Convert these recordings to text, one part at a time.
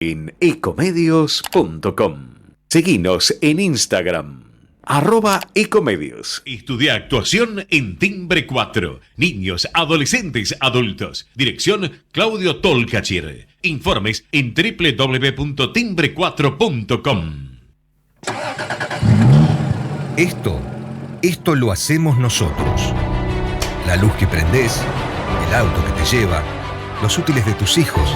en ecomedios.com. Seguinos en Instagram, @ecomedios. Estudia actuación en Timbre 4. Niños, adolescentes, adultos. Dirección Claudio Tolcachir. Informes en www.timbre4.com. Esto lo hacemos nosotros. La luz que prendés, el auto que te lleva, los útiles de tus hijos,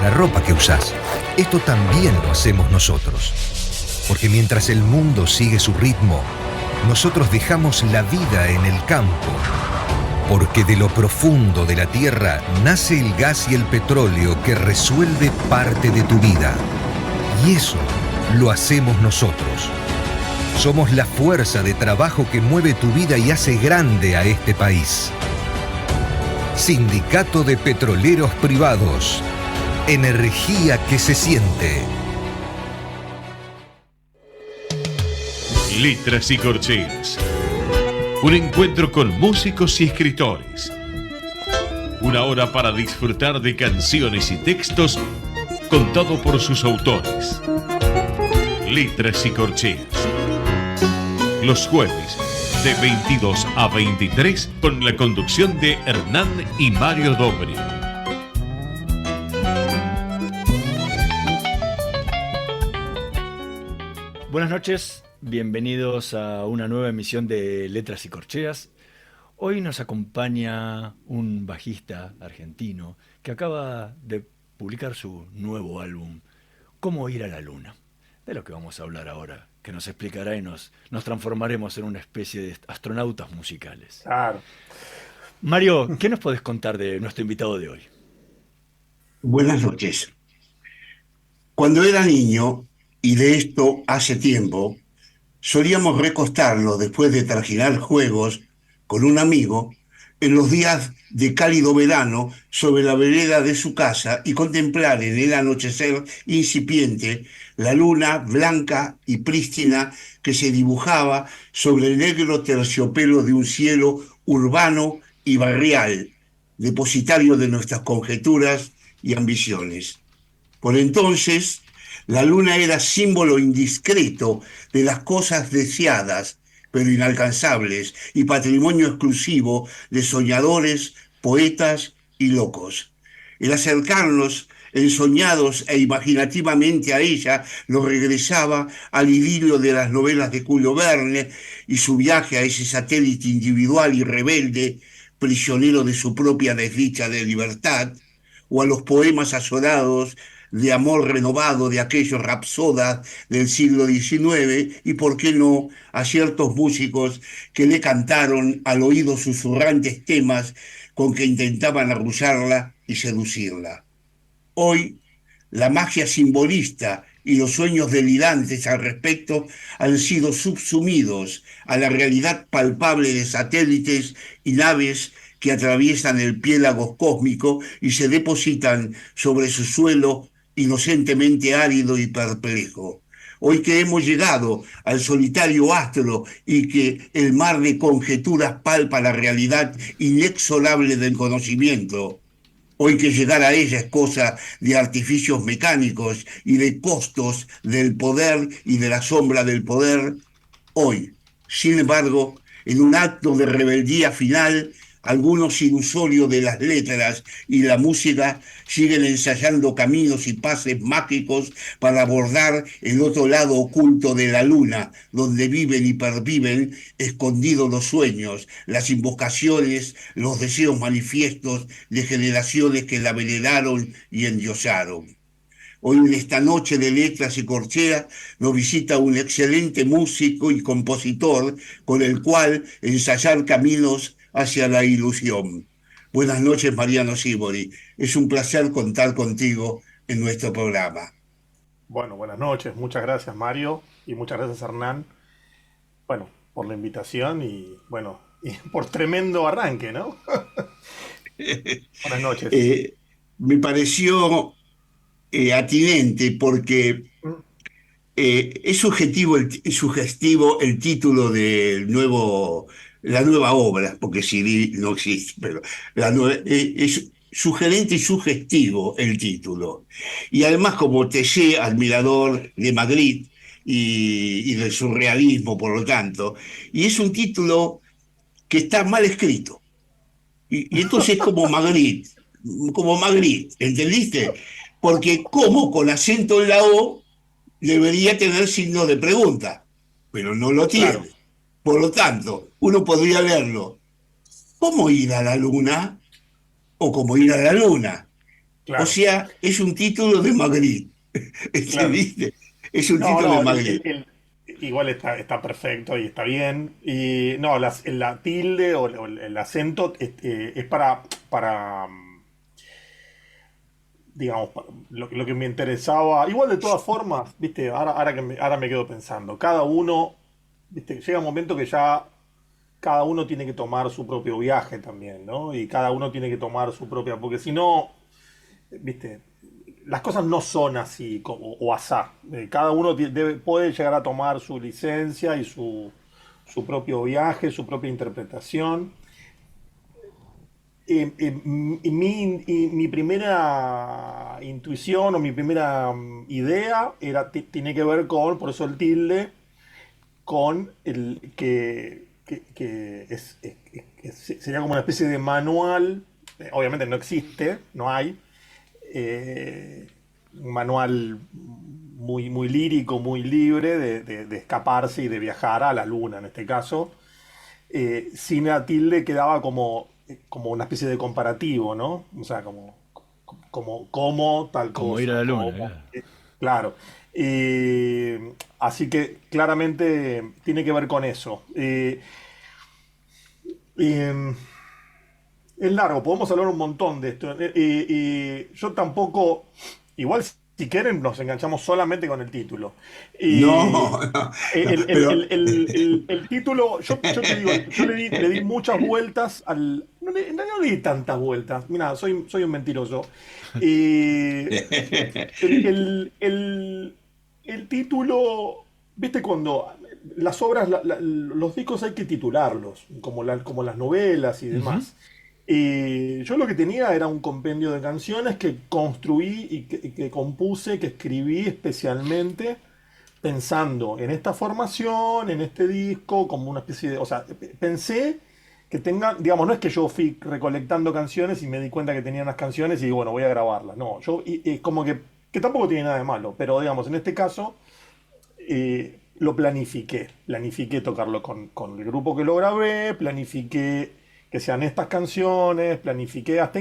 la ropa que usás. Esto también lo hacemos nosotros. Porque mientras el mundo sigue su ritmo, nosotros dejamos la vida en el campo. Porque de lo profundo de la tierra nace el gas y el petróleo que resuelve parte de tu vida. Y eso lo hacemos nosotros. Somos la fuerza de trabajo que mueve tu vida y hace grande a este país. Sindicato de Petroleros Privados. Energía que se siente. Letras y corcheas. Un encuentro con músicos y escritores. Una hora para disfrutar de canciones y textos contado por sus autores. Letras y corcheas. Los jueves de 22 a 23 con la conducción de Hernán y Mario Dobri. Buenas noches, bienvenidos a una nueva emisión de Letras y Corcheas. Hoy nos acompaña un bajista argentino que acaba de publicar su nuevo álbum, Cómo ir a la luna, de lo que vamos a hablar ahora, que nos explicará y nos transformaremos en una especie de astronautas musicales. Claro. Mario, ¿qué nos podés contar de nuestro invitado de hoy? Buenas noches. Cuando era niño, y de esto hace tiempo, solíamos recostarnos después de trajinar juegos con un amigo en los días de cálido verano sobre la vereda de su casa y contemplar en el anochecer incipiente la luna blanca y prístina que se dibujaba sobre el negro terciopelo de un cielo urbano y barrial, depositario de nuestras conjeturas y ambiciones. Por entonces, la luna era símbolo indiscreto de las cosas deseadas, pero inalcanzables, y patrimonio exclusivo de soñadores, poetas y locos. El acercarnos ensoñados e imaginativamente a ella nos regresaba al idilio de las novelas de Julio Verne y su viaje a ese satélite individual y rebelde, prisionero de su propia desdicha de libertad, o a los poemas azorados de amor renovado de aquellos rapsodas del siglo XIX y, por qué no, a ciertos músicos que le cantaron al oído susurrantes temas con que intentaban arrullarla y seducirla. Hoy, la magia simbolista y los sueños delirantes al respecto han sido subsumidos a la realidad palpable de satélites y naves que atraviesan el piélago cósmico y se depositan sobre su suelo inocentemente árido y perplejo. Hoy que hemos llegado al solitario astro y que el mar de conjeturas palpa la realidad inexorable del conocimiento, hoy que llegar a ella es cosa de artificios mecánicos y de costos del poder y de la sombra del poder, hoy, sin embargo, en un acto de rebeldía final, algunos ilusorios de las letras y la música siguen ensayando caminos y pases mágicos para abordar el otro lado oculto de la luna, donde viven y perviven escondidos los sueños, las invocaciones, los deseos manifiestos de generaciones que la veneraron y endiosaron. Hoy en esta noche de letras y corcheas nos visita un excelente músico y compositor con el cual ensayar caminos hacia la ilusión. Buenas noches, Mariano Sibori. Es un placer contar contigo en nuestro programa. Bueno, buenas noches. Muchas gracias, Mario, y muchas gracias, Hernán, bueno, por la invitación y, bueno, y por tremendo arranque, ¿no? Buenas noches. Me pareció atinente porque es sugestivo el título del nuevo, la nueva obra, porque CD no existe, pero es sugerente y sugestivo el título. Y además como Tessé, admirador de Magritte y del surrealismo, por lo tanto, y es un título que está mal escrito. Y entonces como Magritte, ¿entendiste? Porque como con acento en la O debería tener signo de pregunta, pero no lo Claro, tiene. Por lo tanto, uno podría leerlo, ¿cómo ir a la luna? O cómo ir a la luna. O claro, sea, es un título de Magritte, claro. ¿entendiste? Es un No, título de no, Magritte. igual está perfecto y está bien. Y no, la tilde o el acento es para, digamos, lo que me interesaba. Igual de todas formas, viste, ahora me quedo pensando, cada uno, viste, llega un momento que ya cada uno tiene que tomar su propio viaje también, ¿no? Y cada uno tiene que tomar su propia, porque si no, viste, las cosas no son así o asá. Cada uno puede llegar a tomar su licencia y su propio viaje, su propia interpretación. Y mi primera intuición o mi primera idea tiene que ver con, por eso el tilde, con el que sería como una especie de manual. Obviamente no existe, no hay, un manual muy, muy lírico, muy libre de escaparse y de viajar a la luna en este caso. Sin la tilde quedaba como una especie de comparativo, ¿no? O sea, como tal Como ir a cosa, la luna, como, claro. claro. Así que claramente tiene que ver con eso. Eh, es largo, podemos hablar un montón de esto. Y yo tampoco, igual si quieren, nos enganchamos solamente con el título. Y No, no, no, pero el título, yo te digo, yo le di muchas vueltas no le di tantas vueltas. Mira, soy un mentiroso. Y el, el- el- el título, viste, cuando las obras, los discos hay que titularlos, como las novelas y Ujú. demás. Yo lo que tenía era un compendio de canciones que construí y que compuse, que escribí especialmente pensando en esta formación, en este disco, como una especie de... O sea, pensé que tengan, digamos, no es que yo fui recolectando canciones y me di cuenta que tenían las canciones y bueno, voy a grabarlas. No, es como que tampoco tiene nada de malo, pero digamos, en este caso lo planifiqué tocarlo con el grupo que lo grabé, planifiqué que sean estas canciones, planifiqué hasta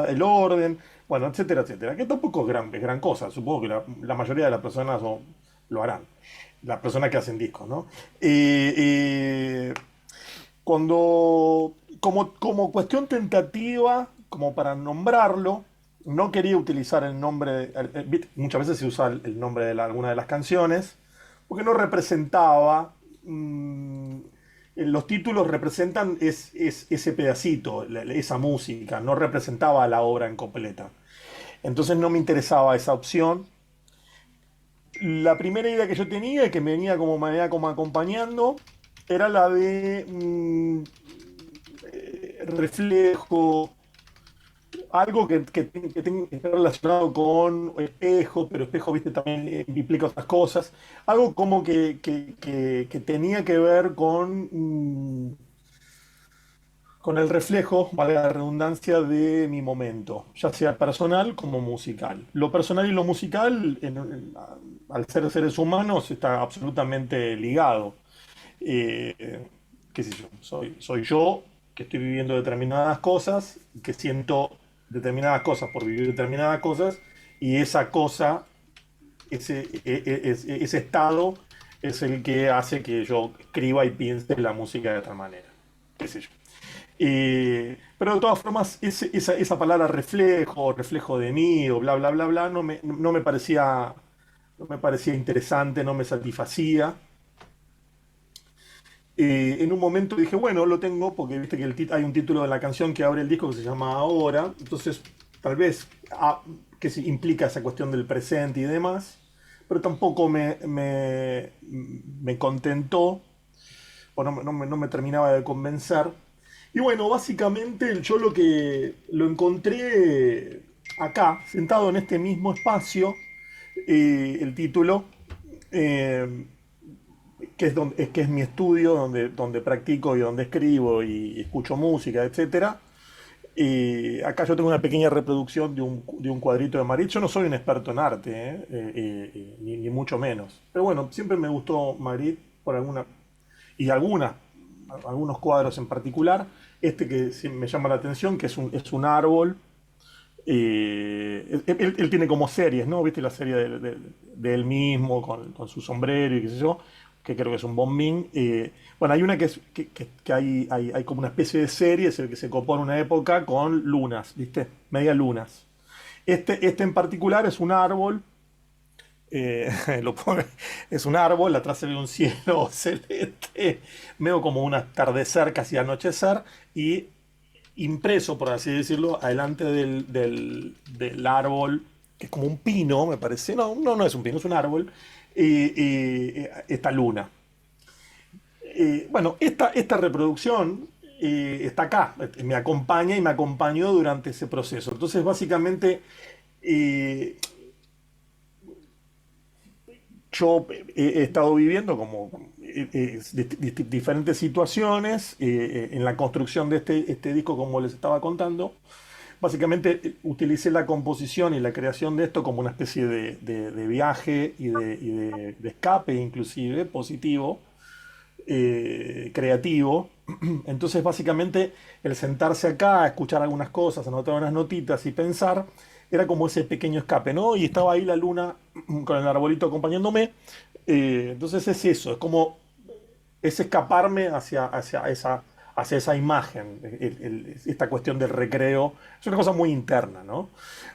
el orden, bueno, etcétera, etcétera, que tampoco es gran cosa, supongo que la mayoría de las personas lo harán, las personas que hacen discos, ¿no? Eh, eh, como cuestión tentativa, como para nombrarlo, no quería utilizar el nombre, muchas veces se usa el nombre de alguna de las canciones, porque no representaba, los títulos representan ese pedacito, esa música, no representaba la obra en completa. Entonces no me interesaba esa opción. La primera idea que yo tenía y que me venía como acompañando era la de reflejo, algo que tenga que estar relacionado con espejo, pero espejo, viste, también implica otras cosas. Algo como que tenía que ver con el reflejo, vale la redundancia, de mi momento, ya sea personal como musical. Lo personal y lo musical, al ser seres humanos, está absolutamente ligado. Eh, ¿Qué sé yo? Soy yo que estoy viviendo determinadas cosas, que siento determinadas cosas por vivir determinadas cosas, y esa cosa, ese estado, es el que hace que yo escriba y piense la música de otra manera. ¿Qué sé yo? Pero de todas formas, esa palabra reflejo de mí, o bla, bla, bla, bla, no me parecía interesante, no me satisfacía. En un momento dije, bueno, lo tengo, porque viste que hay un título de la canción que abre el disco que se llama Ahora, entonces tal vez que sí implica esa cuestión del presente y demás, pero tampoco me contentó, o no me terminaba de convencer. Y bueno, básicamente yo lo que lo encontré acá, sentado en este mismo espacio, el título, eh, que es mi estudio, donde practico y donde escribo y escucho música, etcétera. Acá yo tengo una pequeña reproducción de un cuadrito de Magritte. Yo no soy un experto en arte, ni mucho menos. Pero bueno, siempre me gustó Magritte por y algunos cuadros en particular. Este que sí me llama la atención, que es un árbol. Él tiene como series, ¿no? ¿Viste la serie de él mismo con su sombrero y qué sé yo? Que creo que es un bombín. Bueno, hay una que hay como una especie de serie, es el que se copó en una época con lunas, ¿viste? Media lunas. Este en particular es un árbol. eh, es un árbol, atrás se ve un cielo celeste, veo como un atardecer, casi anochecer, y impreso, por así decirlo, adelante del árbol, que es como un pino, me parece. No, no, no es un pino, es un árbol. Esta luna. Bueno, esta reproducción está acá, me acompaña y me acompañó durante ese proceso. Entonces, básicamente, eh, yo he estado viviendo como diferentes situaciones en la construcción de este disco, como les estaba contando. Básicamente utilicé la composición y la creación de esto como una especie de viaje y de escape inclusive, positivo, creativo. Entonces básicamente el sentarse acá, escuchar algunas cosas, anotar unas notitas y pensar, era como ese pequeño escape, ¿no? Y estaba ahí la luna con el arbolito acompañándome. Entonces es eso, es como es escaparme hacia esa imagen, esta cuestión del recreo. Es una cosa muy interna, ¿no?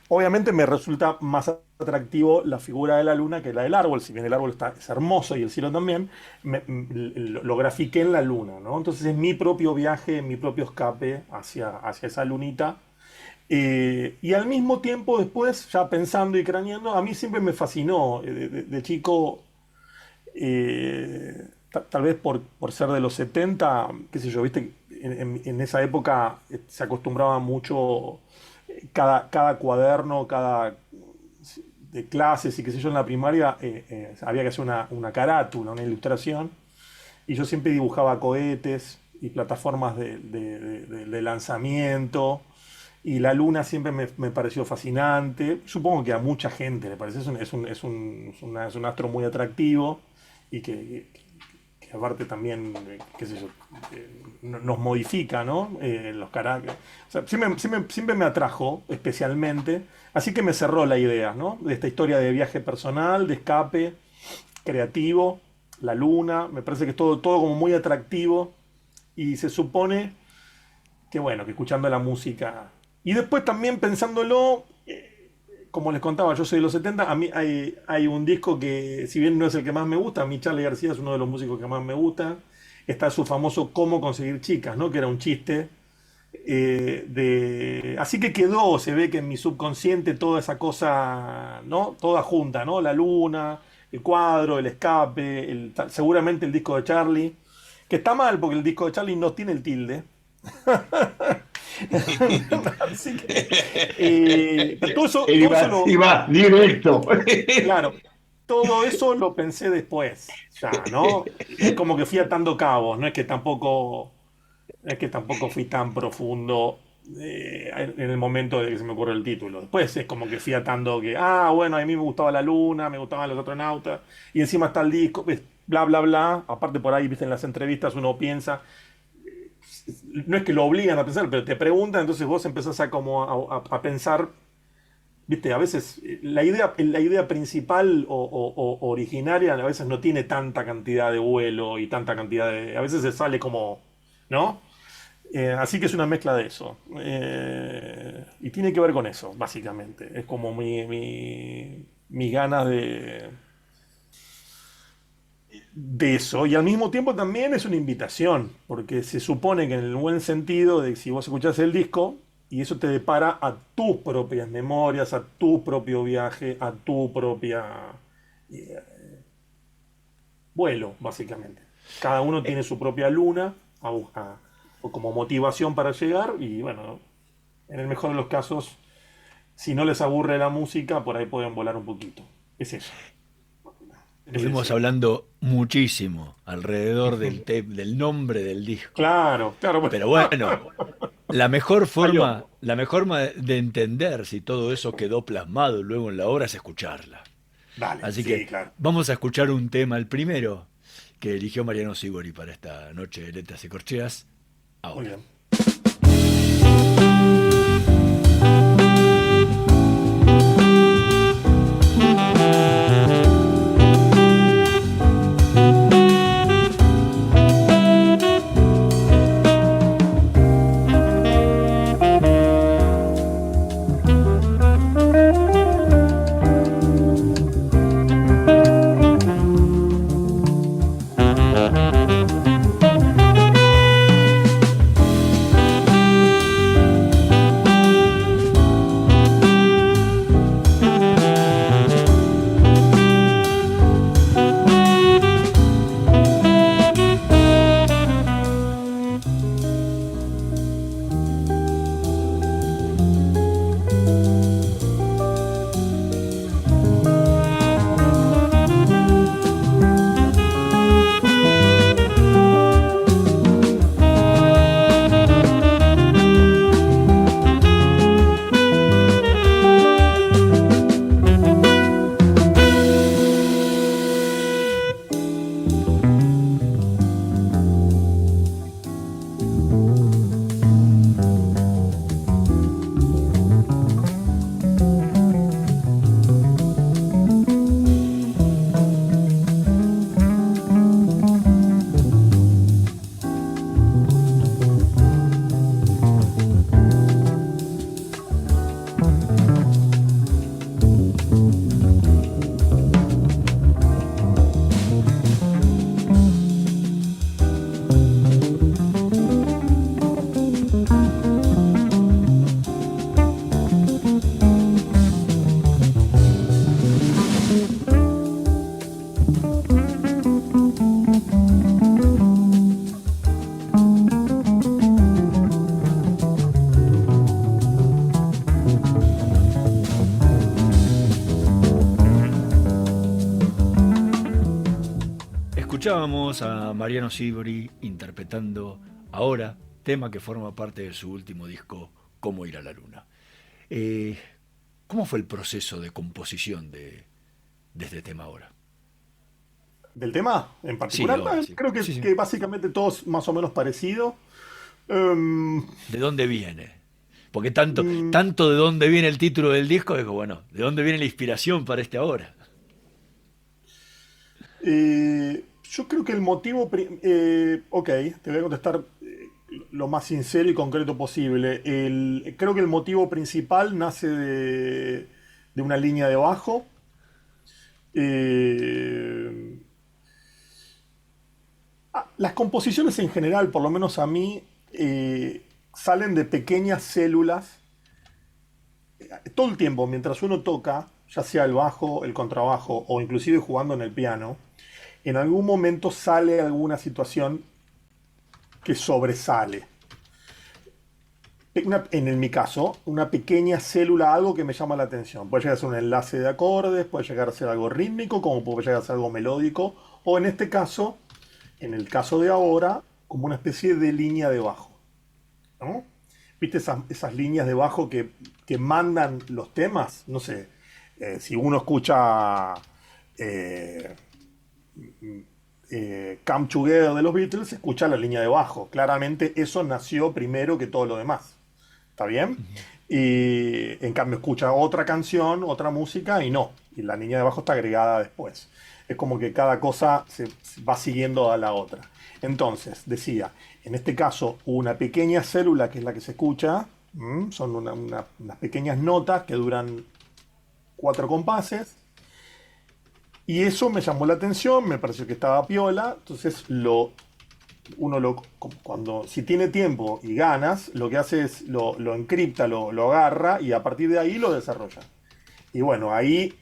Obviamente me resulta más atractivo la figura de la luna que la del árbol, si bien el árbol es hermoso y el cielo también, lo grafiqué en la luna, ¿no? Entonces es mi propio viaje, mi propio escape hacia esa lunita. Y al mismo tiempo después, ya pensando y craneando, a mí siempre me fascinó de chico, tal vez por ser de los 70, qué sé yo, viste, en esa época se acostumbraba mucho cada cuaderno, cada de clases y qué sé yo en la primaria, había que hacer una carátula, una ilustración, y yo siempre dibujaba cohetes y plataformas de lanzamiento. Y la luna siempre me pareció fascinante. Supongo que a mucha gente le parece. Es un astro muy atractivo y que aparte también, qué sé yo, nos modifica, ¿no? Los caracteres. O sea, siempre me atrajo especialmente. Así que me cerró la idea, ¿no? De esta historia de viaje personal, de escape, creativo, la luna. Me parece que es todo como muy atractivo. Y se supone que bueno, que escuchando la música. Y después también pensándolo, como les contaba, yo soy de los 70, a mí hay un disco que, si bien no es el que más me gusta, a mí Charly García es uno de los músicos que más me gusta. Está su famoso Cómo conseguir chicas, ¿no? Que era un chiste. Así que quedó, se ve que en mi subconsciente toda esa cosa, ¿no? Toda junta, ¿no? La luna, el cuadro, el escape, seguramente el disco de Charly, que está mal porque el disco de Charly no tiene el tilde. Así que, pero todo eso Iba directo. claro, todo eso lo pensé después, ya, ¿no? Es como que fui atando cabos, no es que tampoco fui tan profundo en el momento de que se me ocurrió el título. Después es como que fui atando que, bueno, a mí me gustaba la luna, me gustaban los astronautas, y encima está el disco, bla, bla, bla. Aparte por ahí, viste, en las entrevistas uno piensa, no es que lo obligan a pensar, pero te preguntan, entonces vos empezás a pensar, viste, a veces la idea principal o originaria a veces no tiene tanta cantidad de vuelo y tanta cantidad a veces se sale como, ¿no? Así que es una mezcla de eso. Y tiene que ver con eso, básicamente. Es como mis ganas de eso, y al mismo tiempo también es una invitación, porque se supone que en el buen sentido de que si vos escuchás el disco y eso te depara a tus propias memorias, a tu propio viaje, a tu propia eh, vuelo, básicamente. Cada uno tiene su propia luna a buscar. o como motivación para llegar. Y bueno, en el mejor de los casos, si no les aburre la música, por ahí pueden volar un poquito. Es eso. Es Estuvimos eso. hablando muchísimo alrededor del nombre del disco. Claro, claro. Bueno. Pero bueno, Falló. la mejor forma de entender si todo eso quedó plasmado luego en la obra es escucharla. Dale, Así sí, que claro. vamos a escuchar un tema, el primero, que eligió Mariano Sibori para esta noche de Letras y Corcheas, Muy ahora. bien. Escuchábamos a Mariano Sibori interpretando ahora, tema que forma parte de su último disco, Cómo ir a la luna. Eh, ¿Cómo fue el proceso de composición de este tema ahora? ¿Del tema en Sí, de particular? ahora, sí. Creo Sí, sí. que básicamente todo es más o menos parecido. Em, ¿De dónde viene? Porque mm, tanto de dónde viene el título del disco, digo, bueno, ¿de dónde viene la inspiración para este ahora? yo creo que el motivo... ok, te voy a contestar lo más sincero y concreto posible. Creo que el motivo principal nace de una línea de bajo. Eh, las composiciones en general, por lo menos a mí, salen de pequeñas células todo el tiempo, mientras uno toca, ya sea el bajo, el contrabajo o inclusive jugando en el piano, en algún momento sale alguna situación que sobresale. En mi caso, una pequeña célula, algo que me llama la atención. Puede llegar a ser un enlace de acordes, puede llegar a ser algo rítmico, como puede llegar a ser algo melódico, o en este caso, en el caso de ahora, como una especie de línea de bajo, ¿no? ¿Viste esas líneas de bajo que mandan los temas? No sé, si uno escucha eh, Come Together de los Beatles, escucha la línea de bajo. Claramente eso nació primero que todo lo demás. ¿Está bien? Y en cambio escucha otra canción, otra música y no. Y la línea de bajo está agregada después. Es como que cada cosa se va siguiendo a la otra. Entonces, decía, en este caso, una pequeña célula que es la que se escucha, son unas pequeñas notas que duran 4 compases. Y eso me llamó la atención, me pareció que estaba piola. Entonces, cuando, si tiene tiempo y ganas, lo que hace es lo encripta, lo agarra y a partir de ahí lo desarrolla. Y bueno, ahí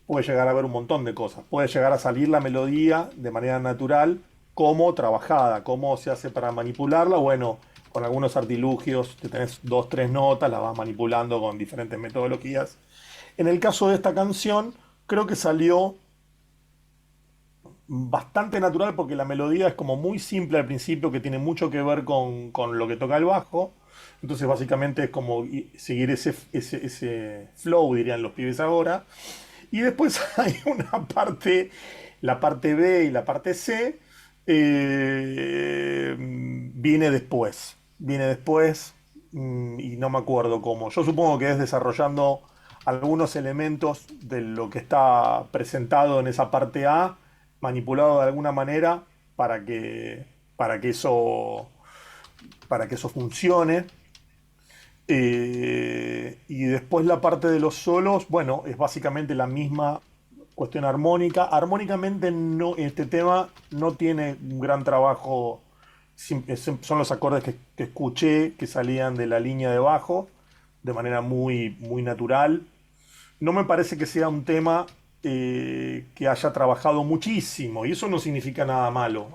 puede llegar a haber un montón de cosas. Puede llegar a salir la melodía de manera natural, cómo trabajada, cómo se hace para manipularla. Bueno, con algunos artilugios, te tenés dos, tres notas, las vas manipulando con diferentes metodologías. En el caso de esta canción, creo que salió bastante natural porque la melodía es como muy simple al principio, que tiene mucho que ver con lo que toca el bajo. Entonces básicamente es como seguir ese flow, dirían los pibes ahora. Y después hay una parte, la parte B y la parte C, viene después y no me acuerdo cómo. Yo supongo que es desarrollando algunos elementos de lo que está presentado en esa parte A, manipulado de alguna manera para que, para que eso, para que eso funcione. Y después la parte de los solos, bueno, es básicamente la misma cuestión armónica. Armónicamente no, este tema no tiene un gran trabajo, son los acordes que escuché que salían de la línea de bajo de manera muy, muy natural. No me parece que sea un tema que haya trabajado muchísimo, y eso no significa nada malo.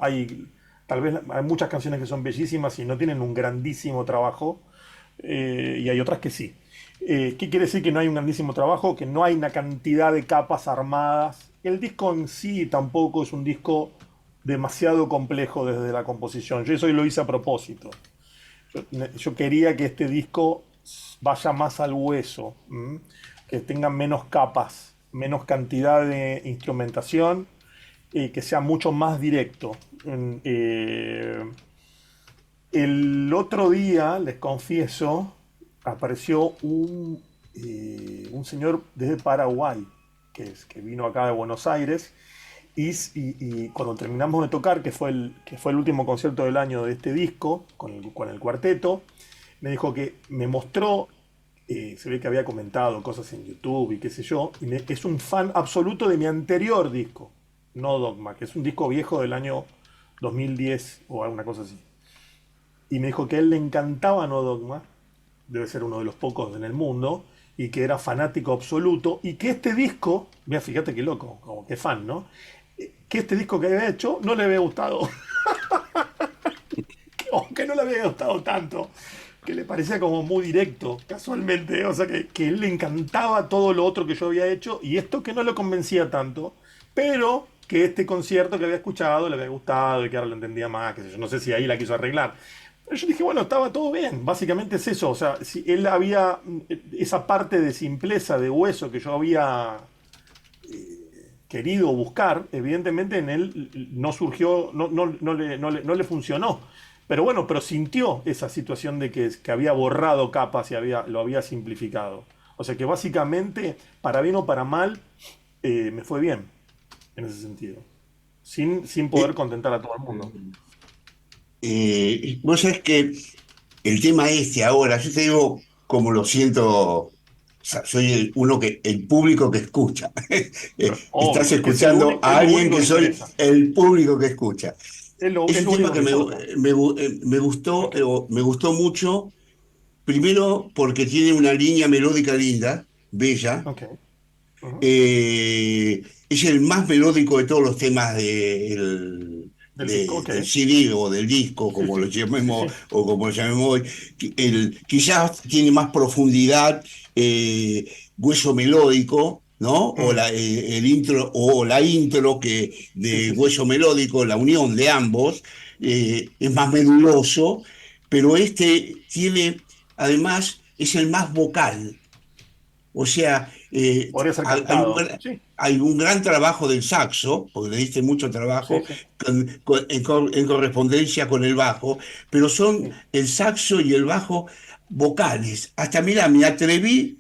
Tal vez hay muchas canciones que son bellísimas y no tienen un grandísimo trabajo, y hay otras que sí. ¿Qué quiere decir que no hay un grandísimo trabajo? Que no hay una cantidad de capas armadas. El disco en sí tampoco es un disco demasiado complejo desde la composición. Yo eso lo hice a propósito. Yo quería que este disco vaya más al hueso, que tenga menos capas, menos cantidad de instrumentación, que sea mucho más directo. El otro día, les confieso, apareció un señor desde Paraguay, que vino acá de Buenos Aires, y cuando terminamos de tocar, que fue el último concierto del año de este disco, con el cuarteto, me dijo que me mostró, se ve que había comentado cosas en YouTube y qué sé yo, y es un fan absoluto de mi anterior disco, No Dogma, que es un disco viejo del año 2010 o alguna cosa así. Y me dijo que a él le encantaba No Dogma, debe ser uno de los pocos en el mundo, y que era fanático absoluto, y que este disco, mira, fíjate qué loco, como que fan, ¿no? Que este disco que había hecho no le había gustado. Que no le había gustado tanto, que le parecía como muy directo, casualmente, o sea, que él le encantaba todo lo otro que yo había hecho, y esto que no lo convencía tanto, pero que este concierto que había escuchado le había gustado y que ahora lo entendía más, que sé yo, no sé si ahí la quiso arreglar. Pero yo dije, bueno, estaba todo bien, básicamente es eso, o sea, si él había esa parte de simpleza, de hueso que yo había querido buscar, evidentemente en él no surgió, no le funcionó. Pero bueno, pero sintió esa situación de que había borrado capas y lo había simplificado. O sea que básicamente, para bien o para mal, me fue bien en ese sentido. Sin poder contentar a todo el mundo. Vos sabés que el tema este ahora, yo te digo como lo siento, o sea, soy el público que escucha. Obvio, Estás escuchando a alguien que soy interesa. el público que escucha. Es lo Es un tema único que que importa. me gustó, Ok, me gustó mucho, primero porque tiene una línea melódica linda, bella. ok. Ujú. Es el más melódico de todos los temas Del disco, ok. del CD o del disco, Sí, como lo sí, sí, llamemos, sí. o como lo llamemos hoy. Quizás tiene más profundidad, hueso melódico, ¿no? O Mm, el intro, o la intro que sí, de sí, sí. hueso melódico, la unión de ambos, es más meduloso, pero este tiene, además, es el más vocal. O sea, Podría ser hay un, cantado. Sí, hay un gran trabajo del saxo, porque le diste mucho sí, trabajo sí. en correspondencia con el bajo, pero son Sí. el saxo y el bajo vocales. Hasta mira, me atreví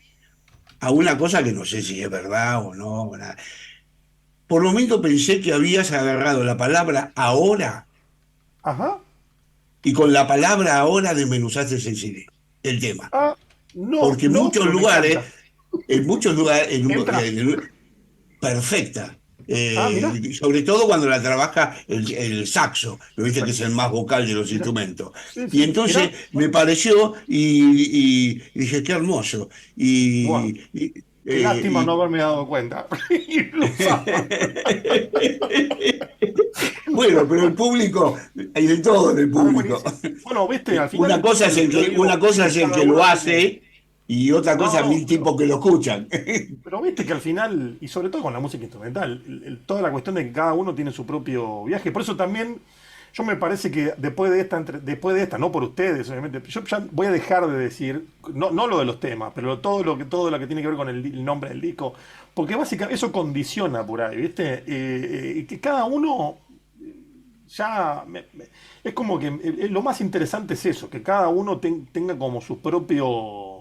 a una cosa que no sé si es verdad o no. Por lo menos pensé que habías agarrado la palabra ahora Ajá. y con la palabra ahora desmenuzaste el tema. Ah, no, Porque no, pero me encanta. en muchos lugares, Entra. perfecta. Mira, Sobre todo cuando la trabaja el saxo, ¿no viste que es exacto. el más vocal de los Mira, instrumentos? sí, Y sí, entonces mira. me pareció y dije, qué hermoso. Bueno, qué lástima no haberme dado cuenta. Y lo usaba. Bueno, pero el público, hay de todo en el Ah, público. buenísimo. Bueno, viste, al final. Una cosa es el cada que lo uno hace y otra cosa No, mil tipos que lo escuchan. pero viste que al final, y sobre todo con la música instrumental, toda la cuestión de que cada uno tiene su propio viaje. Por eso también, yo me parece que después de esta, no por ustedes, obviamente, yo ya voy a dejar de decir, no lo de los temas, pero todo lo que tiene que ver con el nombre del disco, porque básicamente eso condiciona por ahí, ¿viste? Que cada uno ya es como que lo más interesante es eso, que cada uno tenga como su propio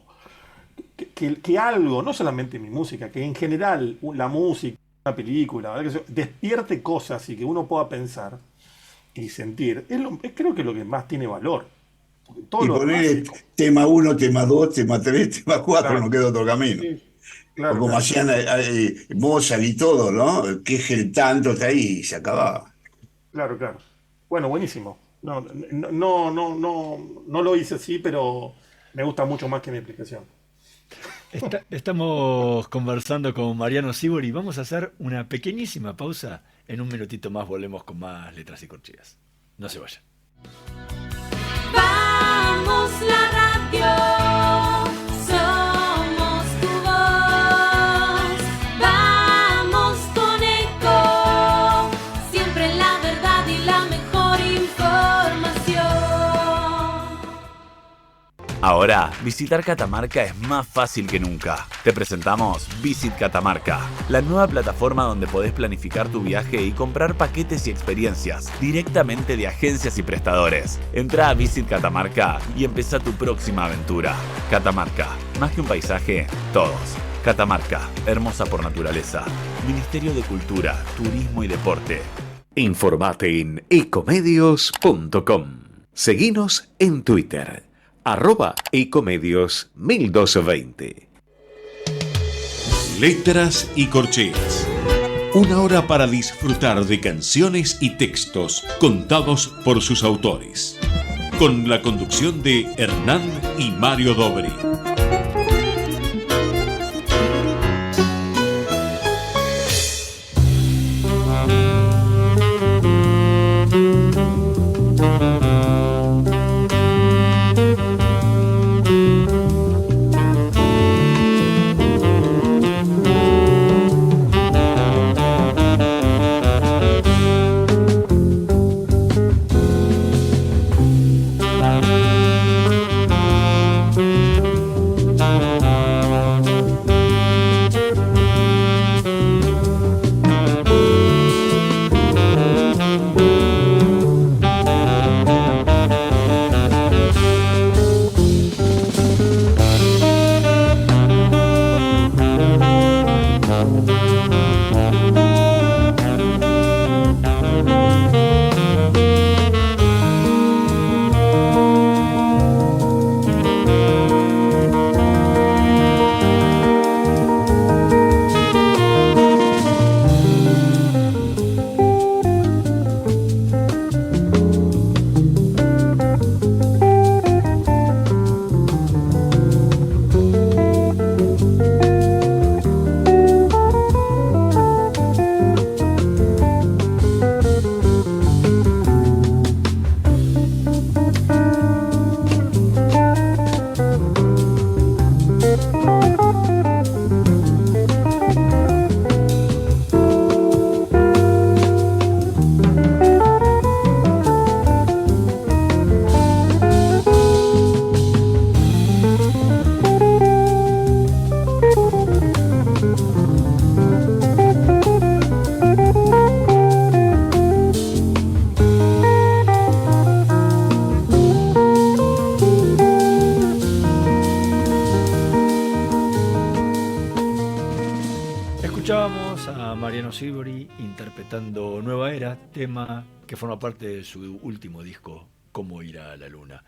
que algo, no solamente mi música, que en general la música, una película, ¿verdad? Despierte cosas y que uno pueda pensar y sentir, creo que es lo que más tiene valor. Porque todo Y lo demás poner tema uno, tema 2, tema 3, tema 4, no claro, queda otro camino. sí, O claro, como claro, hacían Mozart y todo, ¿no? Que es el tanto, está ahí y se acababa. claro, claro. Bueno, buenísimo. No lo hice así, pero me gusta mucho más que mi explicación. Estamos conversando con Mariano Sibori. Vamos a hacer una pequeñísima pausa. En un minutito más volvemos con más letras y corcheas. No se vayan. Vamos la radio, somos tu voz. Vamos con Eco, siempre la verdad y la mejor información. Ahora, visitar Catamarca es más fácil que nunca. Te presentamos Visit Catamarca, la nueva plataforma donde podés planificar tu viaje y comprar paquetes y experiencias directamente de agencias y prestadores. Entrá a Visit Catamarca y empezá tu próxima aventura. Catamarca, más que un paisaje, todos. Catamarca, hermosa por naturaleza. Ministerio de Cultura, Turismo y Deporte. Informate en ecomedios.com. Seguinos en Twitter, @ecomedios 1220. Letras y corcheas. Una hora para disfrutar de canciones y textos contados por sus autores. Con la conducción de Hernán y Mario Dobri. Escuchábamos a Mariano Sibori interpretando Nueva Era, tema que forma parte de su último disco, Cómo ir a la luna.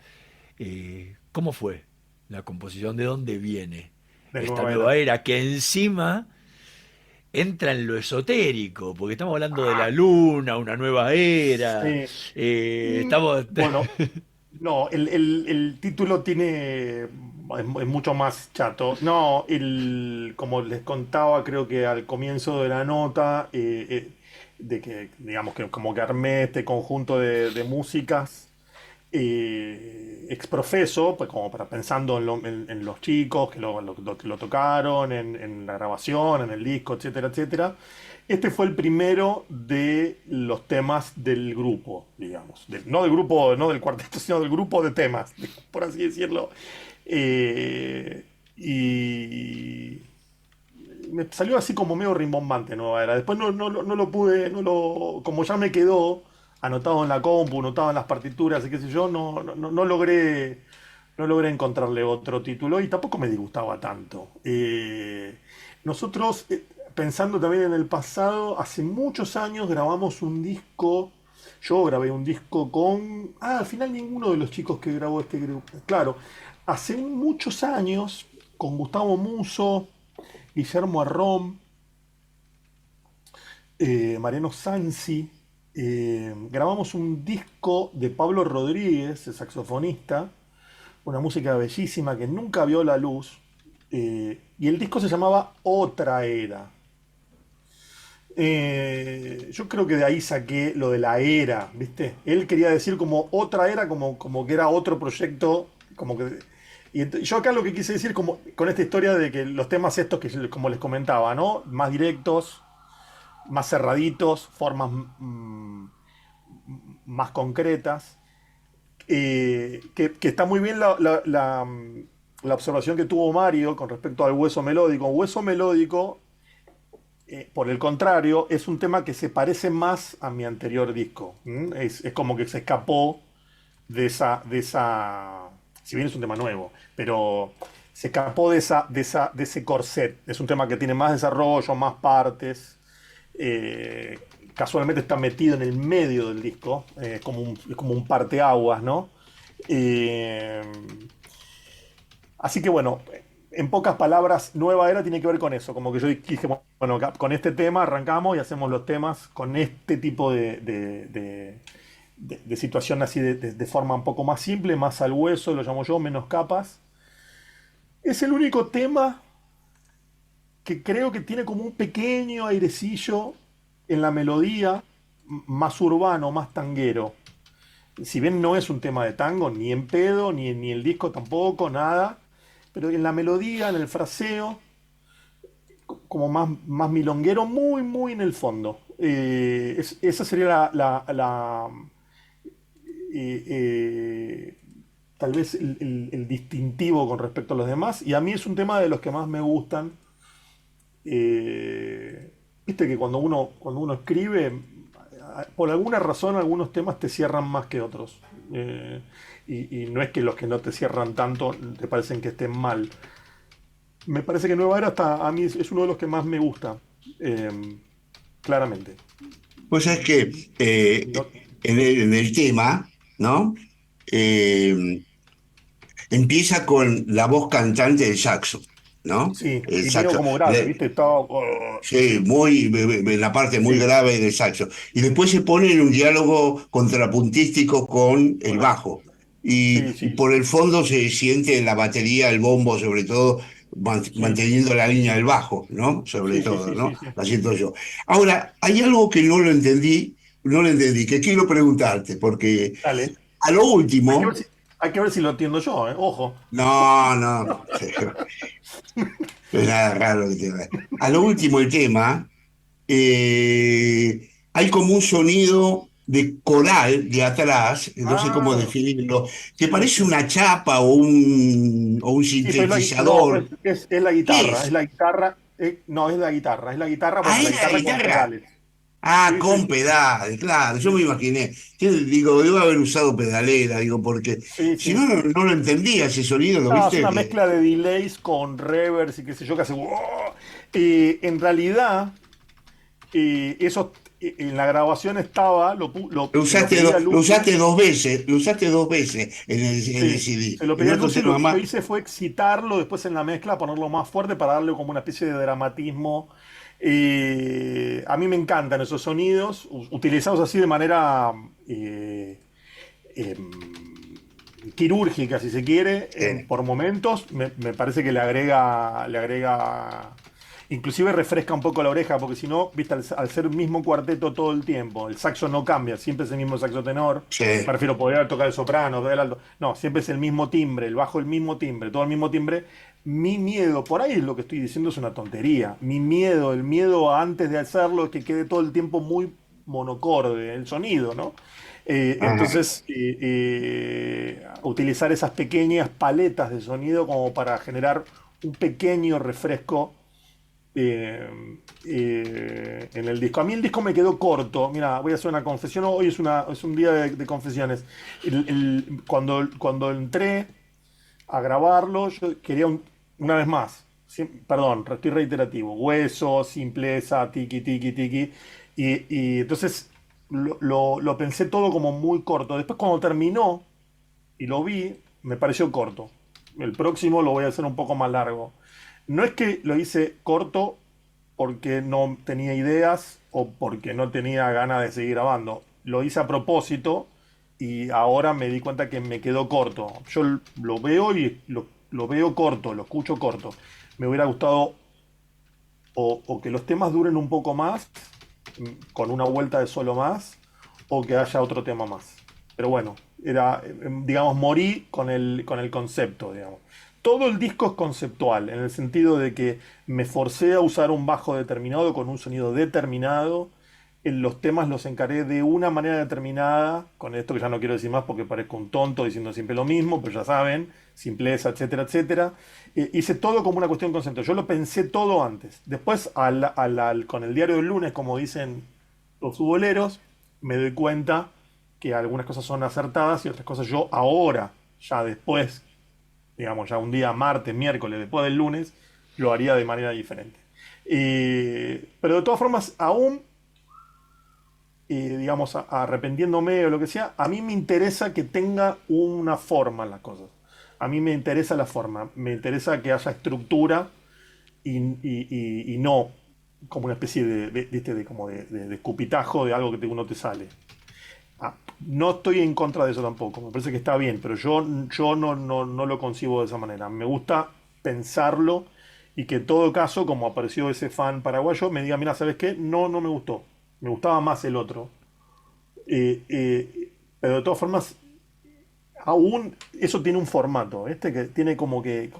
¿Cómo fue la composición? ¿De dónde viene De esta Nueva nueva era que encima entra en lo esotérico? Porque estamos hablando de la luna, una nueva era. Sí. Estamos... Bueno, no, el título tiene es mucho más chato. No, como les contaba, creo que al comienzo de la nota, de que, digamos, que como que armé este conjunto de músicas exprofeso, pues como para pensando en los chicos que lo tocaron, en la grabación, en el disco, etcétera, etcétera. Este fue el primero de los temas del grupo, digamos. No del grupo, no del cuarteto, sino del grupo de temas, por así decirlo. Y me salió así como medio rimbombante Nueva Era. Después no lo pude, como ya me quedó anotado en la compu, anotado en las partituras y qué sé yo, no logré encontrarle otro título y tampoco me disgustaba tanto. Nosotros, pensando también en el pasado, hace muchos años grabamos un disco. Yo grabé un disco con. Al final ninguno de los chicos que grabó este grupo. Claro, hace muchos años, con Gustavo Muso, Guillermo Arrón, Mariano Sansi, grabamos un disco de Pablo Rodríguez, el saxofonista, una música bellísima que nunca vio la luz, y el disco se llamaba Otra Era. Yo creo que de ahí saqué lo de la era, ¿viste? Él quería decir como otra era, como que era otro proyecto, como que. Yo acá lo que quise decir como con esta historia de que los temas estos que como les comentaba, ¿no? Más directos, más cerraditos, formas más concretas, que está muy bien la observación que tuvo Mario con respecto al hueso melódico. Hueso melódico, por el contrario, es un tema que se parece más a mi anterior disco. Es como que se escapó de esa. Si bien es un tema nuevo, pero se escapó de ese corset. Es un tema que tiene más desarrollo, más partes. Casualmente está metido en el medio del disco. Es como un parteaguas, ¿no? Así que bueno. En pocas palabras, Nueva Era tiene que ver con eso. Como que yo dije, bueno, con este tema arrancamos y hacemos los temas con este tipo de situación así de forma un poco más simple, más al hueso, lo llamo yo, menos capas. Es el único tema que creo que tiene como un pequeño airecillo en la melodía, más urbano, más tanguero. Si bien no es un tema de tango, ni en pedo, ni el disco tampoco, nada. Pero en la melodía, en el fraseo, como más milonguero, muy, muy en el fondo. Esa sería tal vez el distintivo con respecto a los demás. Y a mí es un tema de los que más me gustan. Viste que cuando uno escribe, por alguna razón algunos temas te cierran más que otros. Y no es que los que no te cierran tanto te parecen que estén mal. Me parece que Nueva Era a mí es uno de los que más me gusta, claramente. Pues es que No- en el tema, ¿no? Eh, Empieza con la voz cantante del saxo, ¿no? sí, El y medio saxo. como grave, ¿viste? Sí, en la parte muy Sí, grave del saxo. Y después se pone en un diálogo contrapuntístico con el con el- bajo. sí, Y sí, por el fondo se siente en la batería, el bombo, sobre todo, sí, manteniendo la línea del bajo, ¿no? Sobre sí, sí, todo, sí, ¿no? sí, sí. La siento yo. Ahora, hay algo que no lo entendí, que quiero preguntarte, porque Dale. a lo Hay que ver último, si, hay que ver si lo entiendo yo, ¿eh? Ojo. no, no, no es nada raro que te vea. A lo último el tema. Hay como un sonido de coral de atrás, no sé cómo Ah, definirlo, que sí, parece sí. una chapa o un Sí, pero no, sintetizador. es la ¿Qué guitarra, es es? la guitarra, no, es la guitarra, Ah, bueno, la es la guitarra con guitarra. pedales. Ah, Sí, sí, con sí, pedales, claro, yo me sí, sí, imaginé. Yo digo, debo haber usado pedalera, digo, porque sí, si sí. no, no lo entendía ese sonido, ¿lo No, es viste? una mezcla de delays con reverbs y qué sé yo, que hace. En realidad, eso en la grabación estaba, Lo se lo usaste, pedí a lo Lucio. usaste dos veces, lo usaste dos veces en el Sí, CD. se lo En pedí a otro Lucio y tema lo que más. hice fue excitarlo después en la mezcla, ponerlo más fuerte para darle como una especie de dramatismo. A mí me encantan esos sonidos, utilizados así de manera em, quirúrgica, si se quiere, por momentos, me parece que le agrega, inclusive refresca un poco la oreja, porque si no, viste, al ser el mismo cuarteto todo el tiempo, el saxo no cambia, siempre es el mismo saxo tenor, Sí. me refiero a poder tocar el soprano, tocar el alto, no, siempre es el mismo timbre, el bajo el mismo timbre, todo el mismo timbre. Mi miedo, por ahí lo que estoy diciendo es una tontería, mi miedo, el miedo antes de hacerlo es que quede todo el tiempo muy monocorde el sonido, ¿no? Ajá. Entonces, utilizar esas pequeñas paletas de sonido como para generar un pequeño refresco en el disco. A mí el disco me quedó corto. Mira, voy a hacer una confesión. Hoy es un día de confesiones. Cuando entré a grabarlo, yo quería una vez más. Perdón, estoy reiterativo. Hueso, simpleza, tiki, tiki, tiki. Y entonces lo pensé todo como muy corto. Después cuando terminó y lo vi, me pareció corto. El próximo lo voy a hacer un poco más largo. No es que lo hice corto porque no tenía ideas o porque no tenía ganas de seguir grabando. Lo hice a propósito y ahora me di cuenta que me quedó corto. Yo lo veo y lo veo corto, lo escucho corto. Me hubiera gustado o que los temas duren un poco más, con una vuelta de solo más, o que haya otro tema más. Pero bueno, digamos, morí con el concepto, digamos. Todo el disco es conceptual, en el sentido de que me forcé a usar un bajo determinado con un sonido determinado. En los temas los encaré de una manera determinada, con esto que ya no quiero decir más porque parezco un tonto diciendo siempre lo mismo, pero ya saben, simpleza, etcétera, etcétera. Hice todo como una cuestión conceptual. Yo lo pensé todo antes. Después, con el diario del lunes, como dicen los futboleros, me doy cuenta que algunas cosas son acertadas y otras cosas yo ahora, ya después, digamos, ya un día martes, miércoles, después del lunes, lo haría de manera diferente. Pero de todas formas, aún, digamos, arrepentiéndome o lo que sea, a mí me interesa que tenga una forma en las cosas. A mí me interesa la forma, me interesa que haya estructura y no como una especie de escupitajo de algo que uno te sale. No estoy en contra de eso tampoco, me parece que está bien, pero yo no lo concibo de esa manera. Me gusta pensarlo y que en todo caso, como apareció ese fan paraguayo, me diga, mira, ¿sabes qué? No me gustó, me gustaba más el otro. Pero de todas formas, aún eso tiene un formato, este que tiene como que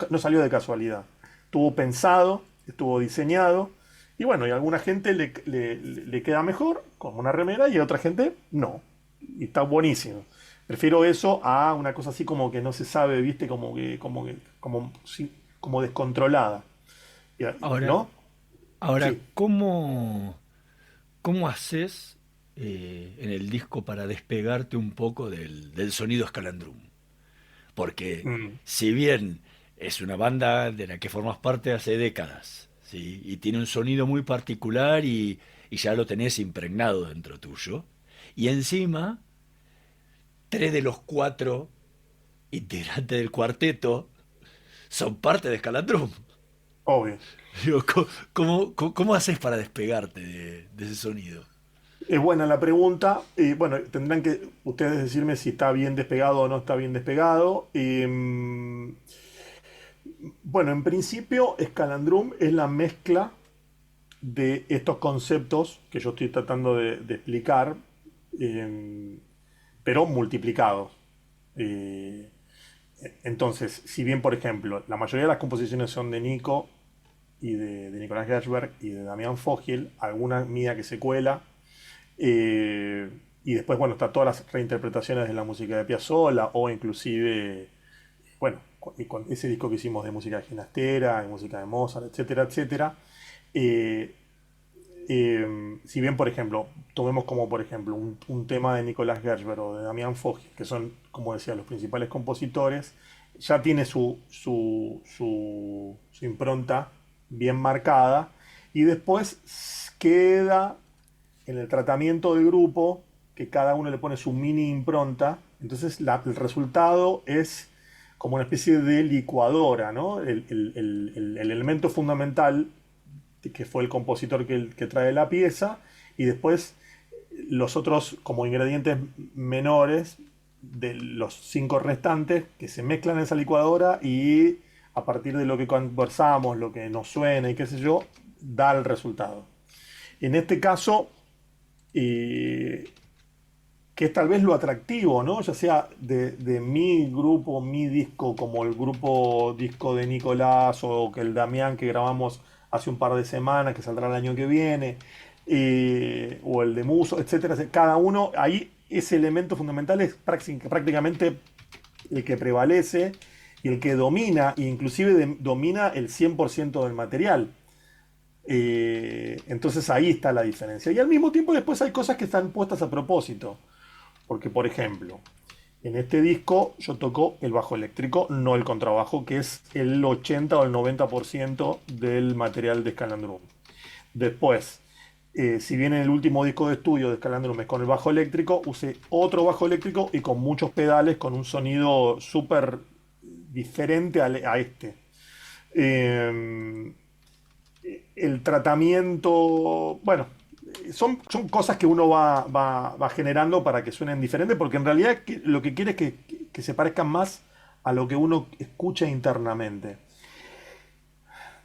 no salió de casualidad. Estuvo pensado, estuvo diseñado, y bueno, y a alguna gente le queda mejor, como una remera, y a otra gente no. Y está buenísimo. Prefiero eso a una cosa así como que no se sabe, viste, como descontrolada. Ahora, ¿No? ahora, Sí. ¿cómo haces en el disco para despegarte un poco del sonido Escalandrum? Porque Mm. si bien es una banda de la que formas parte hace décadas, ¿sí? Y tiene un sonido muy particular y ya lo tenés impregnado dentro tuyo, y encima, tres de los cuatro integrantes del cuarteto son parte de Escalandrum. Obvio. Digo, ¿cómo haces para despegarte de ese sonido? Es buena la pregunta. Bueno, tendrán que ustedes decirme si está bien despegado o no está bien despegado. Bueno, en principio, Escalandrum es la mezcla de estos conceptos que yo estoy tratando de explicar, pero multiplicados. Eh, entonces, si bien, por ejemplo, la mayoría de las composiciones son de Nico y de Nicolás Gershberg y de Damián Fogel, alguna mía que se cuela, eh, y después, bueno, está todas las reinterpretaciones de la música de Piazzolla o inclusive, bueno, y con ese disco que hicimos de música de Ginastera, de música de Mozart, etcétera, etcétera. Eh, si bien, por ejemplo, tomemos como por ejemplo un tema de Nicolás Gershberg o de Damián Fogel, que son, como decía, los principales compositores, ya tiene su impronta bien marcada y después queda en el tratamiento del grupo que cada uno le pone su mini impronta, entonces el resultado es como una especie de licuadora, ¿no? El elemento fundamental que fue el compositor que trae la pieza, y después los otros como ingredientes menores de los 5 restantes que se mezclan en esa licuadora y a partir de lo que conversamos, lo que nos suena y qué sé yo, da el resultado. En este caso, que es tal vez lo atractivo, ¿no? Ya sea de mi grupo, mi disco, como el grupo disco de Nicolás o que el Damián que grabamos hace un par de semanas, que saldrá el año que viene, o el de Muso, etcétera. Cada uno, ahí ese elemento fundamental es prácticamente el que prevalece y el que domina, e inclusive domina el 100% del material. Entonces ahí está la diferencia. Y al mismo tiempo después hay cosas que están puestas a propósito. Porque, por ejemplo, en este disco yo toco el bajo eléctrico, no el contrabajo, que es el 80 o el 90% del material de Scalandrum. Después, si bien en el último disco de estudio de Scalandrum es con el bajo eléctrico, usé otro bajo eléctrico y con muchos pedales, con un sonido súper diferente a este. El tratamiento, bueno, son cosas que uno va generando para que suenen diferentes, porque en realidad lo que quiere es que se parezcan más a lo que uno escucha internamente.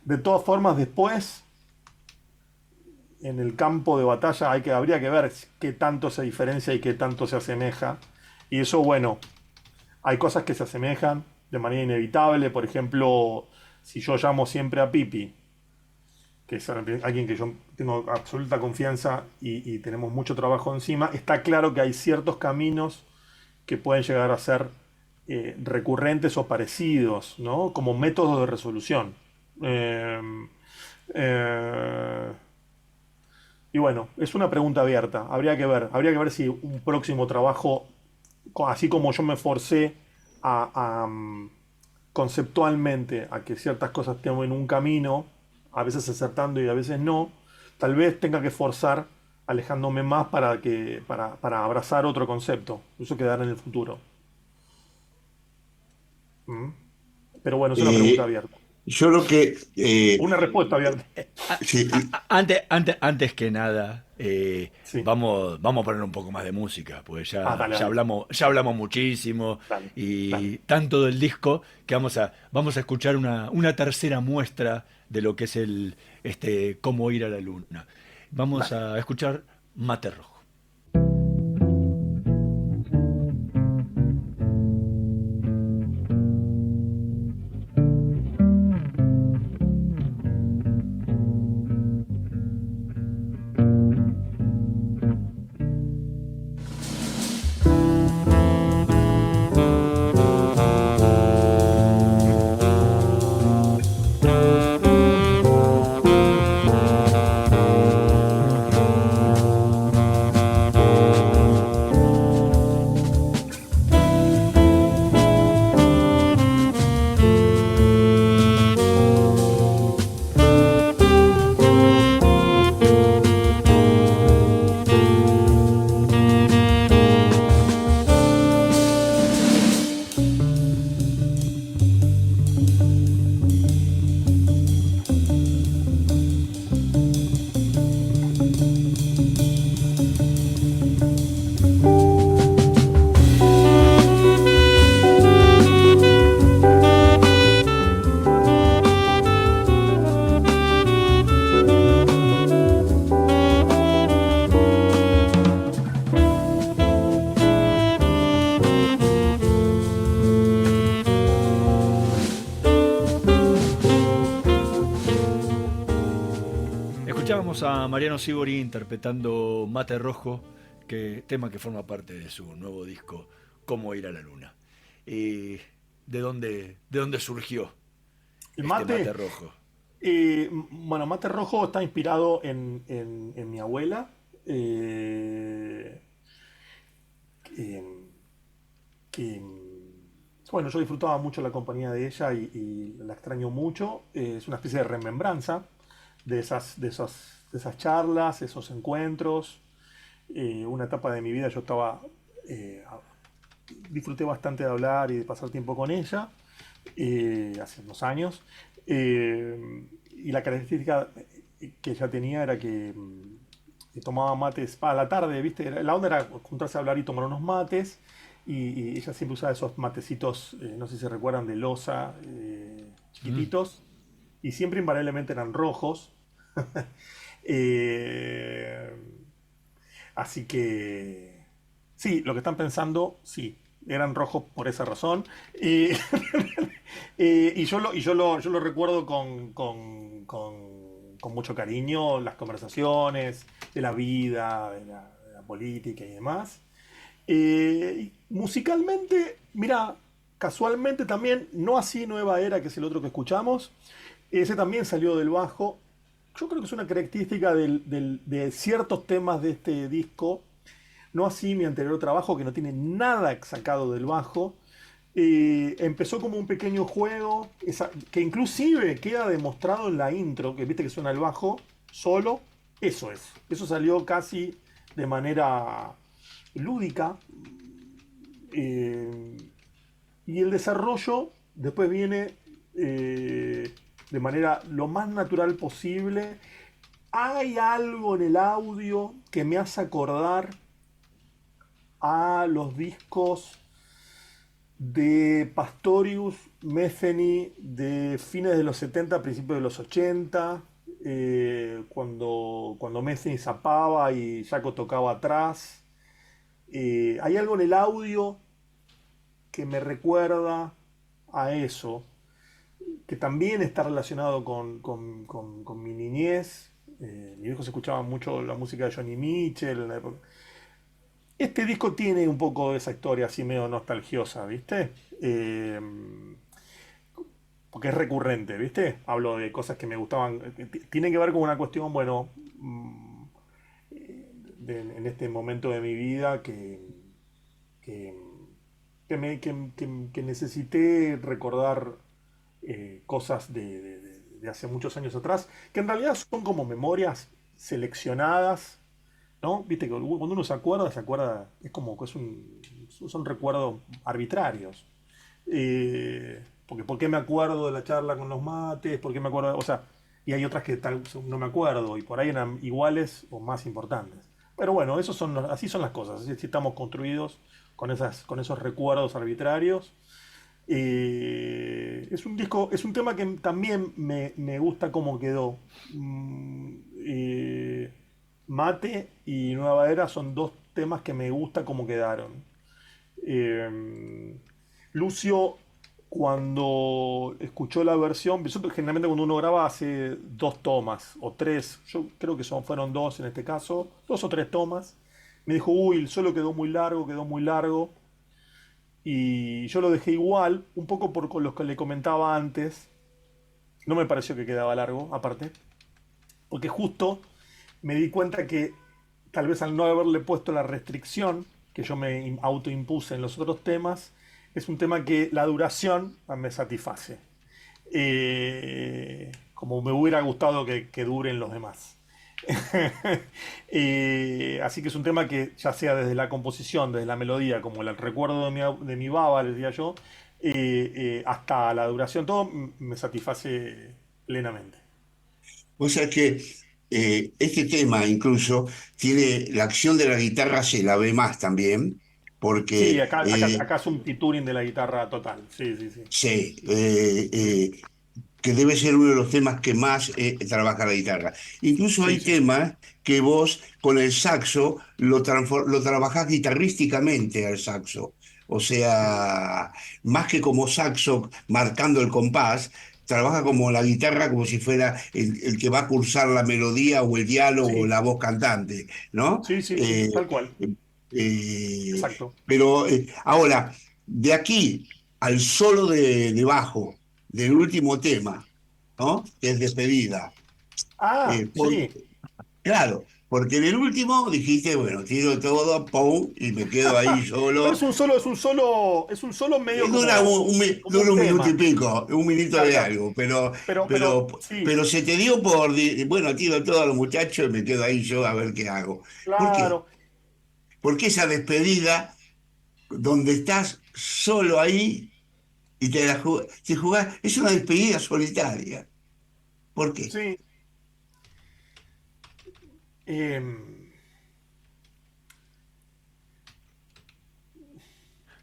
De todas formas, después, en el campo de batalla habría que ver qué tanto se diferencia y qué tanto se asemeja. Y eso, bueno, hay cosas que se asemejan de manera inevitable. Por ejemplo, si yo llamo siempre a Pipi, que es alguien que yo tengo absoluta confianza y tenemos mucho trabajo encima, está claro que hay ciertos caminos que pueden llegar a ser recurrentes o parecidos, ¿no? Como métodos de resolución. Y bueno, es una pregunta abierta. Habría que ver si un próximo trabajo, así como yo me forcé conceptualmente a que ciertas cosas tengan un camino, a veces acertando y a veces no, tal vez tenga que forzar alejándome más para abrazar otro concepto. Eso quedará en el futuro. Pero bueno, es una pregunta abierta. Yo lo que... Una respuesta abierta. sí, Antes que nada, Sí. vamos a poner un poco más de música, pues Dale. ya hablamos muchísimo Dale, y dale. tanto del disco que vamos a escuchar una tercera muestra de lo que es el Cómo ir a la luna. Vamos a escuchar Mate Rojo. Escuchábamos a Mariano Sivori interpretando Mate Rojo, tema que forma parte de su nuevo disco, Cómo ir a la luna. ¿De dónde surgió El Mate Rojo? Bueno, Mate Rojo está inspirado en mi abuela. Bueno, yo disfrutaba mucho la compañía de ella y la extraño mucho. Es una especie de remembranza de esas charlas, esos encuentros. Una etapa de mi vida yo disfruté bastante de hablar y de pasar tiempo con ella, hace unos años. Y la característica que ella tenía era que tomaba mates a la tarde, ¿viste? La onda era juntarse a hablar y tomar unos mates. y ella siempre usaba esos matecitos, no sé si se recuerdan, de loza, chiquititos, y siempre invariablemente eran rojos. Eh, Así que, sí, lo que están pensando, sí, eran rojos por esa razón. Y, yo lo recuerdo con mucho cariño, las conversaciones de la vida, de la política y demás. Musicalmente, mira, casualmente también, no así Nueva Era, que es el otro que escuchamos, ese también salió del bajo. Yo creo que es una característica de ciertos temas de este disco, no así mi anterior trabajo, que no tiene nada sacado del bajo. Empezó como un pequeño juego, que inclusive queda demostrado en la intro, que viste que suena el bajo solo, eso es. Eso salió casi de manera lúdica. eh, y el desarrollo después viene de manera lo más natural posible. Hay algo en el audio que me hace acordar a los discos de Pastorius, Metheny, de fines de los 70, principios de los 80, cuando Metheny zapaba y Jaco tocaba atrás. Hay algo en el audio que me recuerda a eso, que también está relacionado con mi niñez. Mi viejo se escuchaba mucho la música de Johnny Mitchell en la época. Este disco tiene un poco de esa historia así medio nostalgiosa, ¿viste? Porque es recurrente, ¿viste? Hablo de cosas que me gustaban. Tiene que ver con una cuestión, bueno, en este momento de mi vida que, que necesité recordar cosas de hace muchos años atrás, que en realidad son como memorias seleccionadas, ¿no? Viste que cuando uno se acuerda, es como que son recuerdos arbitrarios. Porque ¿por qué me acuerdo de la charla con los mates? ¿Por qué me acuerdo? O sea, y hay otras que tal no me acuerdo y por ahí eran iguales o más importantes. Pero bueno, así son las cosas, así estamos construidos con esos recuerdos arbitrarios. Es un disco, es un tema que también me gusta cómo quedó. Mate y Nueva Era son dos temas que me gusta cómo quedaron. Lucio, cuando escuchó la versión, generalmente cuando uno graba hace dos tomas o tres, yo creo que fueron dos en este caso, dos o tres tomas. Me dijo, uy, el solo quedó muy largo. Y yo lo dejé igual, un poco con los que le comentaba antes. No me pareció que quedaba largo, aparte. Porque justo me di cuenta que tal vez al no haberle puesto la restricción que yo me autoimpuse en los otros temas, es un tema que la duración me satisface. Como me hubiera gustado que duren los demás. Así que es un tema que ya sea desde la composición, desde la melodía, como el recuerdo de mi baba, les decía yo, hasta la duración, todo me satisface plenamente. O sea que este tema incluso tiene la acción de la guitarra, se la ve más también, Sí, porque acá es un Turing de la guitarra total. Sí, sí, sí. sí, que debe ser uno de los temas que más trabaja la guitarra. Incluso Sí, hay sí. temas que vos con el saxo lo trabajás guitarrísticamente al saxo. O sea, más que como saxo marcando el compás, trabaja como la guitarra, como si fuera el que va a cursar la melodía o el diálogo o Sí, la voz cantante, ¿no? sí, sí, sí, Eh, tal cual. Exacto. pero ahora, de aquí al solo de bajo del último tema, ¿no? Que es despedida. Ah, Eh, por- sí. claro, porque en el último dijiste, bueno, tiro todo, pum, y me quedo ahí Pero solo. es un solo medio Dura como dura un un minuto y tema. pico, un minuto Claro, de claro. algo, Pero sí, pero se te dio bueno, tiro todo a los muchachos y me quedo ahí yo a ver qué hago. ¿Por qué? claro. Porque esa despedida, donde estás solo ahí y te jugás, es una despedida solitaria. ¿Por qué? Sí. Em,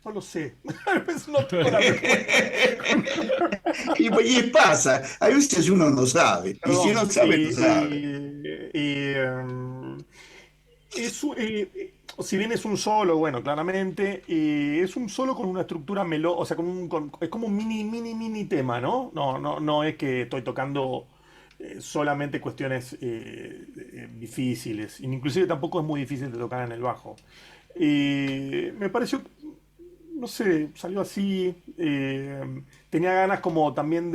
no lo sé. A veces no tengo la respuesta. Y pasa, a veces uno no sabe, y si no Perdón. sabe, no sabe. Si bien es un solo, bueno, claramente, es un solo con una estructura o sea, es como un mini tema, ¿no? No es que estoy tocando solamente cuestiones difíciles. Inclusive tampoco es muy difícil de tocar en el bajo. Me pareció, no sé, salió así. Tenía ganas como también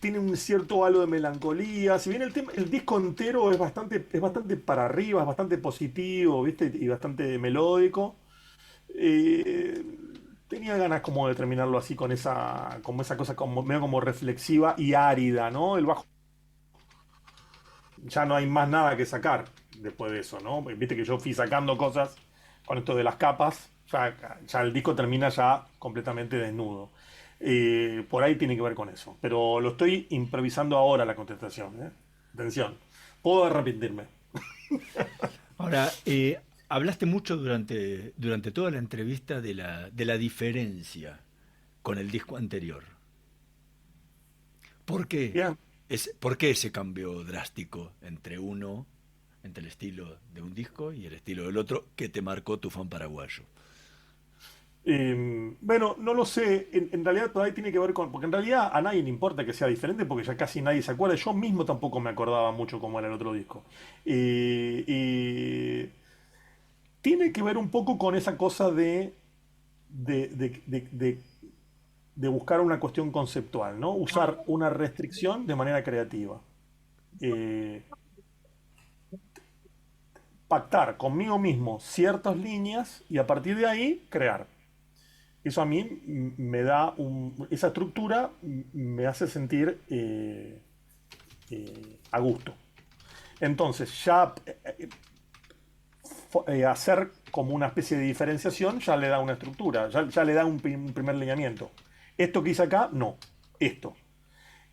tiene un cierto halo de melancolía. Si bien el disco entero es bastante para arriba, es bastante positivo, ¿viste? Y bastante melódico. eh, Tenía ganas como de terminarlo así como esa cosa como, medio como reflexiva y árida, ¿no? El bajo ya no hay más nada que sacar después de eso, ¿no? Viste que yo fui sacando cosas con esto de las capas, ya el disco termina ya completamente desnudo. Por ahí tiene que ver con eso. Pero lo estoy improvisando ahora la contestación, ¿eh? Atención, puedo arrepentirme. Ahora, hablaste mucho durante toda la entrevista de la diferencia con el disco anterior. ¿Por qué? Bien. ¿Por qué ese cambio drástico entre el estilo de un disco y el estilo del otro que te marcó tu fan paraguayo? Bueno, no lo sé, en realidad todavía tiene que ver porque en realidad a nadie le importa que sea diferente porque ya casi nadie se acuerda, yo mismo tampoco me acordaba mucho cómo era el otro disco. Y tiene que ver un poco con esa cosa de, de- de- de- de buscar una cuestión conceptual, ¿no? Usar una restricción de manera creativa. Eh, Pactar conmigo mismo ciertas líneas y a partir de ahí crear. Eso a mí me da esa estructura me hace sentir a gusto. Entonces, ya hacer como una especie de diferenciación ya le da una estructura, ya le da un primer lineamiento. Esto que hice acá, no. Esto.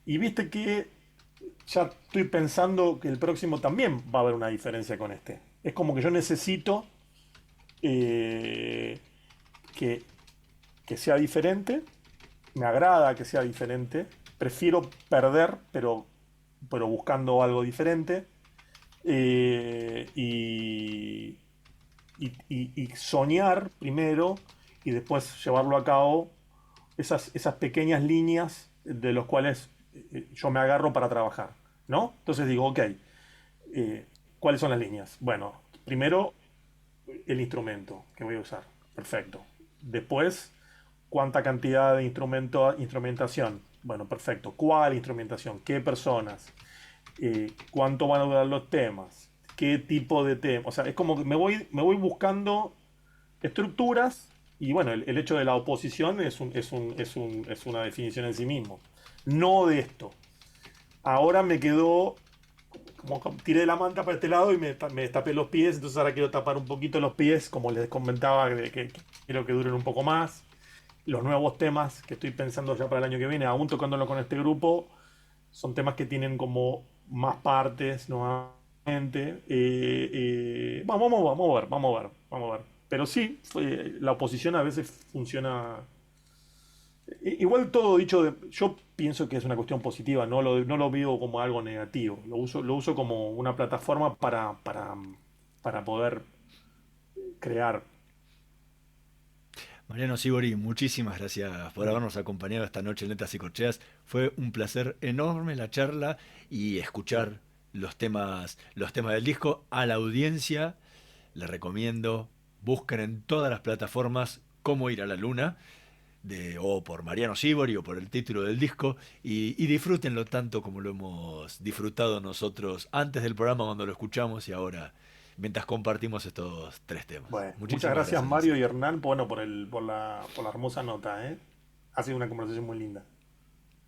Y viste que ya estoy pensando que el próximo también va a haber una diferencia con este. Es como que yo necesito eh, que, que sea diferente, me agrada que sea diferente, prefiero perder, pero buscando algo diferente, y, y soñar primero y después llevarlo a cabo esas pequeñas líneas de los cuales yo me agarro para trabajar, ¿no? Entonces digo, ok, ¿cuáles son las líneas? Bueno, primero el instrumento que voy a usar, perfecto. Después, ¿cuánta cantidad de instrumentación? Bueno, perfecto. ¿Cuál instrumentación? ¿Qué personas? ¿Cuánto van a durar los temas? ¿Qué tipo de temas? O sea, es como que me voy buscando estructuras y bueno, el hecho de la oposición es una definición en sí mismo. No de esto. Ahora me quedó, como tiré la manta para este lado y me tapé los pies, entonces ahora quiero tapar un poquito los pies, como les comentaba, que quiero que duren un poco más. Los nuevos temas que estoy pensando ya para el año que viene, aún tocándolo con este grupo, son temas que tienen como más partes nuevamente. Vamos a ver. Pero sí, la oposición a veces funciona. Igual todo dicho, yo pienso que es una cuestión positiva, no lo veo como algo negativo. Lo uso como una plataforma para poder crear. Mariano Sibori, muchísimas gracias por habernos acompañado esta noche en Letras y Corcheas. Fue un placer enorme la charla y escuchar los temas del disco. A la audiencia les recomiendo, busquen en todas las plataformas Cómo ir a la luna, o por Mariano Sibori o por el título del disco, y disfrútenlo tanto como lo hemos disfrutado nosotros antes del programa cuando lo escuchamos y ahora mientras compartimos estos tres temas. Bueno, muchas Muchísimas gracias Mario Nancy. y Hernán, bueno, por la hermosa nota, ¿eh? Ha sido una conversación muy linda.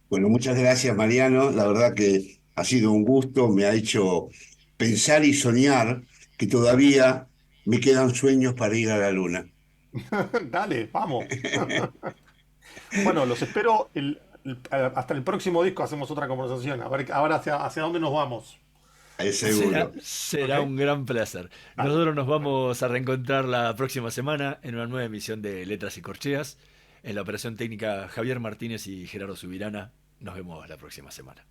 Bueno, muchas gracias, Mariano. La verdad que ha sido un gusto, me ha hecho pensar y soñar que todavía me quedan sueños para ir a la luna. Dale, vamos. Bueno, los espero hasta el próximo disco hacemos otra conversación. A ver hacia dónde nos vamos. Es seguro. Será Ok. un gran placer. Nosotros nos vamos a reencontrar la próxima semana en una nueva emisión de Letras y Corcheas. En la operación técnica, Javier Martínez y Gerardo Subirana. Nos vemos la próxima semana.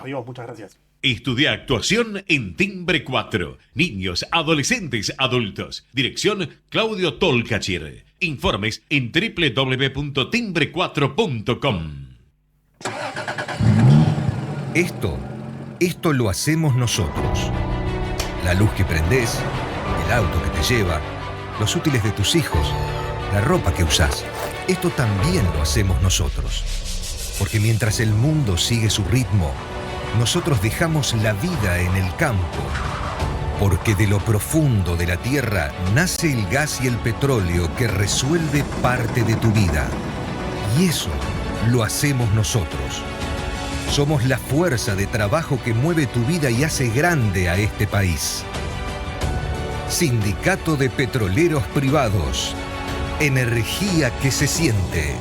Adiós, muchas gracias. Estudia actuación en Timbre 4. Niños, adolescentes, adultos. Dirección Claudio Tolcachir. Informes en www.timbre4.com. Esto lo hacemos nosotros. La luz que prendés, el auto que te lleva, los útiles de tus hijos, la ropa que usás. Esto también lo hacemos nosotros. Porque mientras el mundo sigue su ritmo, nosotros dejamos la vida en el campo. Porque de lo profundo de la tierra nace el gas y el petróleo que resuelve parte de tu vida. Y eso lo hacemos nosotros. Somos la fuerza de trabajo que mueve tu vida y hace grande a este país. Sindicato de Petroleros Privados. Energía que se siente.